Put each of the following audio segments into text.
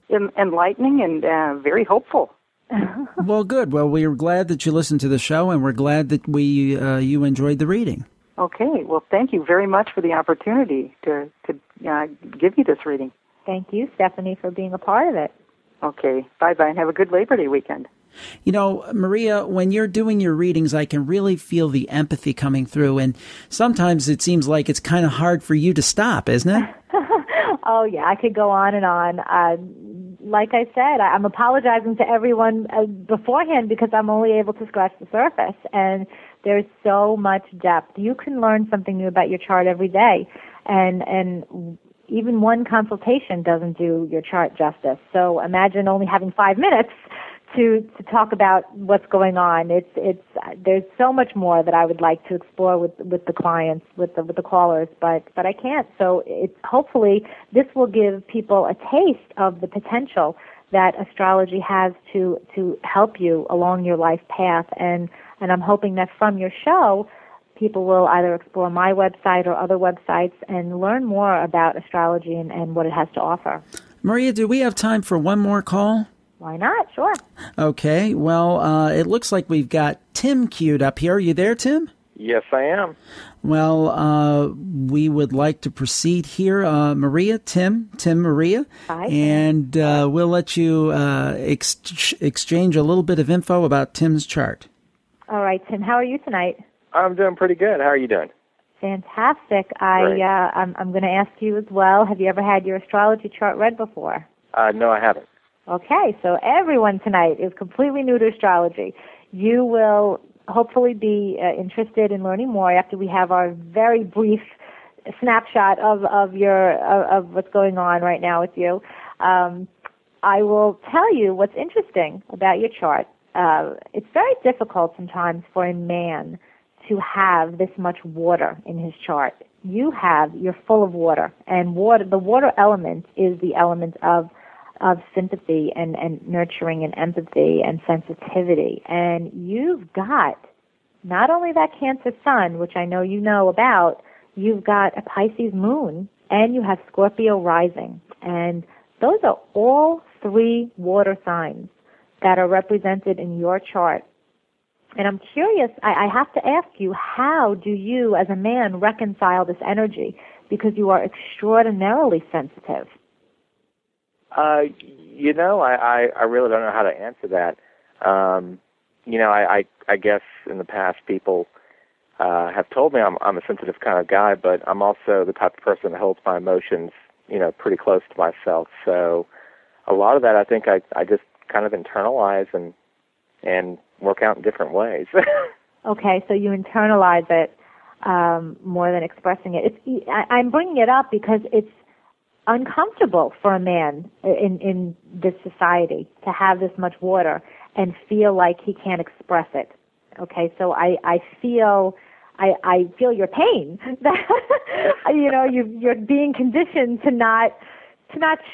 enlightening and very hopeful. Well, good. Well, we're glad that you listened to the show, and we're glad that you enjoyed the reading. Okay. Well, thank you very much for the opportunity to give you this reading. Thank you, Stephanie, for being a part of it. Okay. Bye-bye, and have a good Labor Day weekend. You know, Maria, when you're doing your readings, I can really feel the empathy coming through, and sometimes it seems like it's kind of hard for you to stop, isn't it? Oh, yeah, I could go on and on. Like I said, I'm apologizing to everyone beforehand because I'm only able to scratch the surface, and there's so much depth. You can learn something new about your chart every day, and even one consultation doesn't do your chart justice. So imagine only having 5 minutes to talk about what's going on. There's so much more that I would like to explore with the clients, with the callers, but I can't. So hopefully this will give people a taste of the potential that astrology has to help you along your life path, and I'm hoping that from your show people will either explore my website or other websites and learn more about astrology and what it has to offer. Maria, do we have time for one more call? Why not? Sure. Okay. Well, it looks like we've got Tim queued up here. Are you there, Tim? Yes, I am. Well, we would like to proceed here. Maria, Tim, Maria. Hi. And we'll let you exchange a little bit of info about Tim's chart. All right, Tim. How are you tonight? I'm doing pretty good. How are you doing? Fantastic. Great. I'm going to ask you as well, have you ever had your astrology chart read before? No, I haven't. Okay, so everyone tonight is completely new to astrology. You will hopefully be interested in learning more after we have our very brief snapshot of what's going on right now with you. I will tell you what's interesting about your chart. It's very difficult sometimes for a man to have this much water in his chart. You're full of water, and the water element is the element of sympathy and nurturing and empathy and sensitivity. And you've got not only that Cancer sun, which I know you know about, you've got a Pisces moon, and you have Scorpio rising. And those are all 3 water signs that are represented in your chart. And I'm curious, I have to ask you, how do you as a man reconcile this energy? Because you are extraordinarily sensitive. I really don't know how to answer that. I guess in the past people have told me I'm a sensitive kind of guy, but I'm also the type of person that holds my emotions, pretty close to myself. So a lot of that I think I just kind of internalize and work out in different ways. Okay, so you internalize it more than expressing it. I'm bringing it up because it's uncomfortable for a man in this society to have this much water and feel like he can't express it. Okay, so I feel your pain. You're being conditioned to not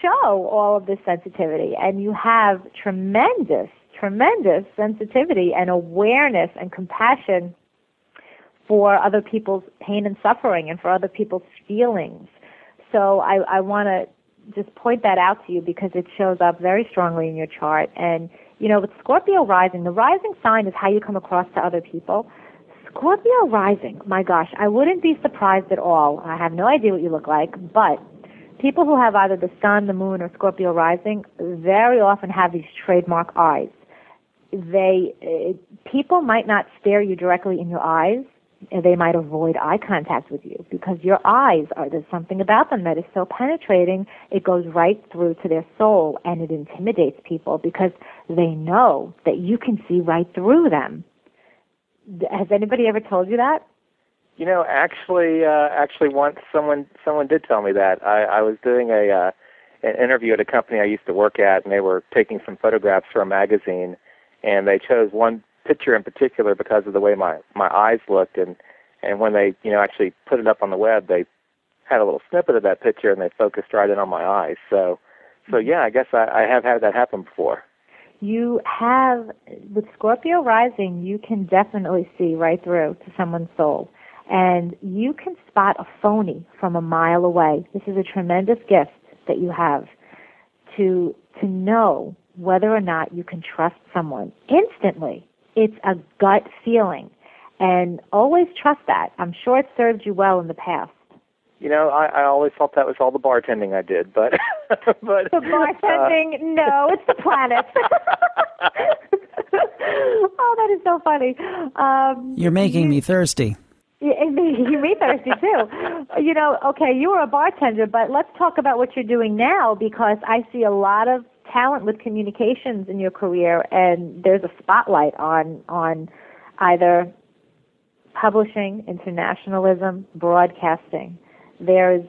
show all of this sensitivity, and you have tremendous sensitivity and awareness and compassion for other people's pain and suffering and for other people's feelings. So I want to just point that out to you because it shows up very strongly in your chart. And, with Scorpio rising, the rising sign is how you come across to other people. Scorpio rising, my gosh, I wouldn't be surprised at all. I have no idea what you look like, but people who have either the sun, the moon, or Scorpio rising very often have these trademark eyes. People might not stare you directly in your eyes. They might avoid eye contact with you because your eyes there's something about them that is so penetrating, it goes right through to their soul, and it intimidates people because they know that you can see right through them. Has anybody ever told you that? Actually once someone did tell me that. I was doing an interview at a company I used to work at, and they were taking some photographs for a magazine, and they chose one picture in particular because of the way my eyes looked, and when they actually put it up on the web, they had a little snippet of that picture and they focused right in on my eyes. So yeah, I guess I have had that happen before. You have, with Scorpio rising, you can definitely see right through to someone's soul, and you can spot a phony from a mile away. This is a tremendous gift that you have to to know whether or not you can trust someone instantly. It's a gut feeling. And always trust that. I'm sure it served you well in the past. I always thought that was all the bartending I did, but the bartending, no, it's the planets. Oh, that is so funny. You're making me thirsty. You me thirsty too. Okay, you were a bartender, but let's talk about what you're doing now, because I see a lot of talent with communications in your career, and there's a spotlight on either publishing, internationalism, broadcasting. There's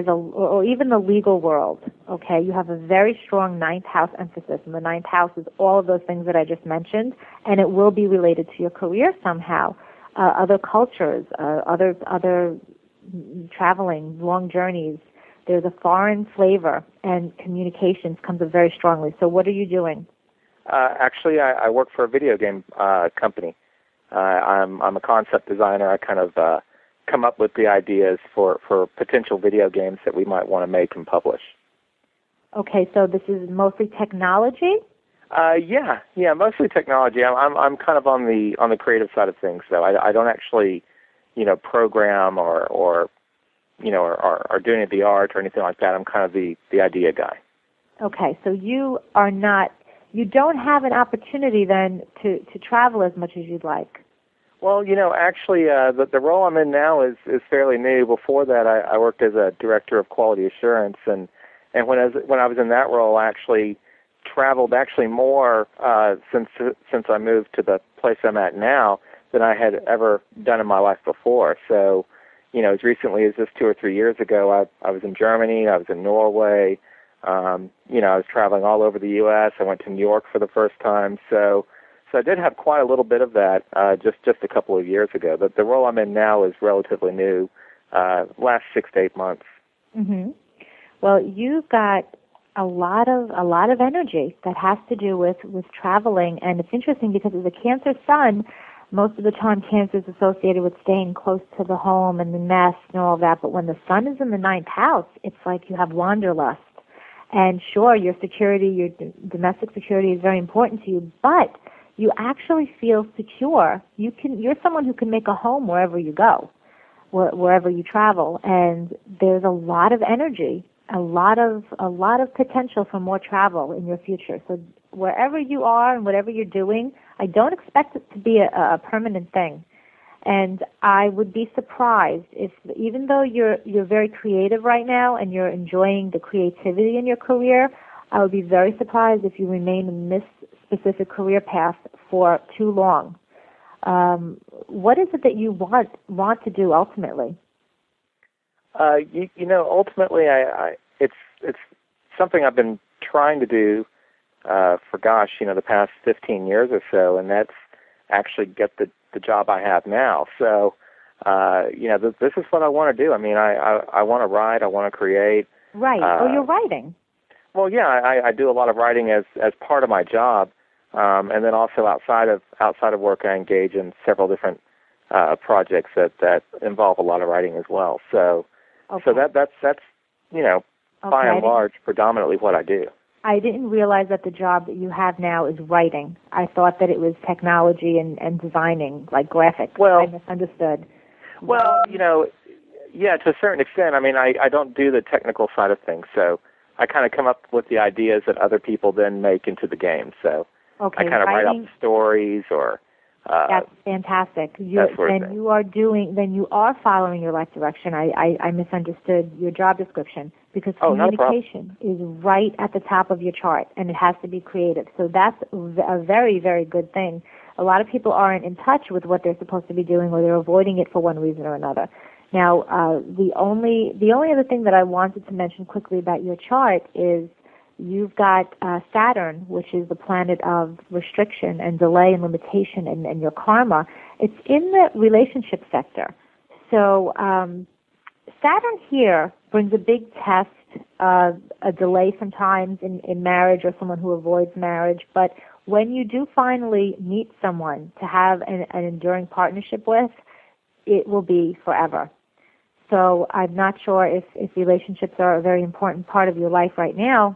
or even the legal world. Okay, you have a very strong ninth house emphasis, and the ninth house is all of those things that I just mentioned, and it will be related to your career somehow. Other cultures, other traveling, long journeys. There's a foreign flavor, and communications comes up very strongly. So what are you doing? Actually, I work for a video game company. I'm a concept designer. I kind of come up with the ideas for potential video games that we might want to make and publish. Okay, so this is mostly technology? Yeah, mostly technology. I'm kind of on the creative side of things, though. I don't actually, program or do any of the art or anything like that. I'm kind of the idea guy. Okay, so you don't have an opportunity then to travel as much as you'd like. Well, actually, the role I'm in now is fairly new. Before that, I worked as a director of quality assurance, and when I was in that role, I actually traveled more since I moved to the place I'm at now than I had ever done in my life before. So, as recently as just 2 or 3 years ago, I was in Germany, I was in Norway, I was traveling all over the U.S. I went to New York for the first time. So I did have quite a little bit of that just a couple of years ago. But the role I'm in now is relatively new, last 6 to 8 months. Mm-hmm. Well, you've got a lot of energy that has to do with traveling, and it's interesting because as a Cancer sun, most of the time Cancer is associated with staying close to the home and the nest and all of that, but when the sun is in the ninth house, it's like you have wanderlust. And sure, your security, your domestic security is very important to you, but you actually feel secure. You're someone who can make a home wherever you go, wherever you travel, and there's a lot of energy, a lot of potential for more travel in your future. So wherever you are and whatever you're doing, I don't expect it to be a permanent thing. And I would be surprised if, even though you're very creative right now and you're enjoying the creativity in your career, I would be very surprised if you remain in this specific career path for too long. What is it that you want to do ultimately? Ultimately, it's something I've been trying to do for the past 15 years or so, and that's actually get the job I have now. So, this is what I want to do. I mean, I want to write, I want to create. Right. You're writing. Well, yeah, I do a lot of writing as part of my job, and then also outside of work, I engage in several different projects that involve a lot of writing as well. So, okay. So that's by and large, predominantly what I do. I didn't realize that the job that you have now is writing. I thought that it was technology and designing, like graphics. Well, I misunderstood. Well, yeah, to a certain extent. I mean, I don't do the technical side of things, so I kind of come up with the ideas that other people then make into the game. So okay, I kind of write up stories or... That's fantastic. You are following your life direction. I misunderstood your job description because communication is right at the top of your chart, and it has to be creative. So that's a very, very good thing. A lot of people aren't in touch with what they're supposed to be doing, or they're avoiding it for one reason or another. Now, the only other thing that I wanted to mention quickly about your chart is you've got Saturn, which is the planet of restriction and delay and limitation and your karma. It's in the relationship sector. So Saturn here brings a big test, a delay sometimes in marriage or someone who avoids marriage. But when you do finally meet someone to have an enduring partnership with, it will be forever. So I'm not sure if relationships are a very important part of your life right now,